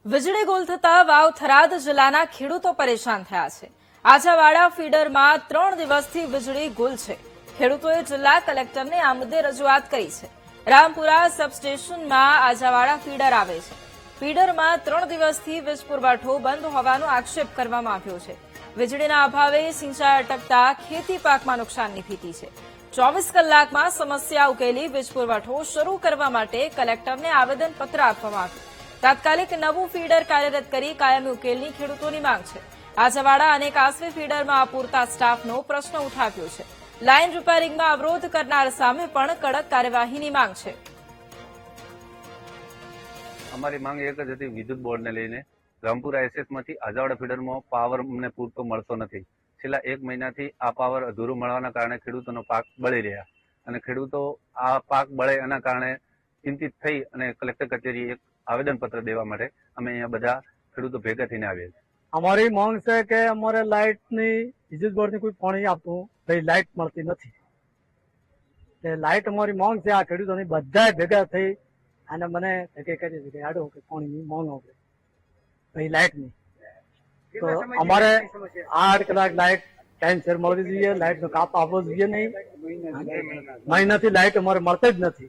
વીજળી ગુલ થતા વાવ થરાદ જિલ્લાના ખેડૂતો પરેશાન થયા છે। આજાવાડા ફીડરમાં 3 દિવસથી વીજળી ગુલ છે। ખેડૂતોએ જિલ્લા કલેક્ટરને આ મુદ્દે રજૂઆત કરી છે। રામપુરા સબસ્ટેશનમાં આજાવાડા ફીડર આવે છે। ફીડરમાં 3 દિવસથી વીજ પુરવઠો બંધ હોવાનો આક્ષેપ કરવામાં આવ્યો છે। વીજળીના અભાવે સિંચાઈ અટકતા ખેતી પાકમાં નુકસાનની ભીતિ છે। 24 કલાકમાં સમસ્યા ઉકેલી વીજ પુરવઠો શરૂ કરવા માટે કલેક્ટરને આવેદનપત્ર આપવામાં આવ્યું। તાત્કાલિક નવું ફીડર કાર્યરત કરી કાયમી ઉકેલની ખેડૂતોની માંગ છે। આજાવાડા અને કાસવી ફીડરમાં અપૂરતા સ્ટાફનો પ્રશ્ન ઉઠાવ્યો છે। લાઇન રિપેરિંગમાં અવરોધ કરનાર સામે પણ કડક કાર્યવાહીની માંગ છે। અમારી માંગ એક જ હતી વિદ્યુત બોર્ડને લઈને। રામપુરા એસએસમાંથી આજાવાડા ફીડરમાં પાવર અમને પૂરતો મળતો નથી। છેલ્લા 1 મહિનાથી આ પાવર અધૂરો મળવાના કારણે ખેડૂતોનો પાક બળી રહ્યા અને ખેડૂતો આ પાક બળે એના કારણે ચિંતિત થઈ અને કલેક્ટર કચેરીએ એક આવેદનપત્ર દેવા માટે અમે અહીંયા બધા ખેડૂતો ભેગા થઈને આવ્યા છીએ। અમારી માંગ છે કે અમારે લાઇટની વિદ્યુત બોર્ડની કોઈ પાણી આપતું ભાઈ લાઇટ મળતી નથી। તે લાઇટ અમારી માંગ છે। આ ખેડૂતોની બધા ભેગા થઈ અને મને કે કરી છે કે આડો કે પાણીની માંગ આવે ભાઈ લાઇટની તો અમારે 8 કલાક લાઇટ ટાઈમસર મળવી જોઈએ। લાઇટનો કાપ આપવો જોઈએ નહીં। મહિનાથી લાઇટ અમારે મળતી જ નથી।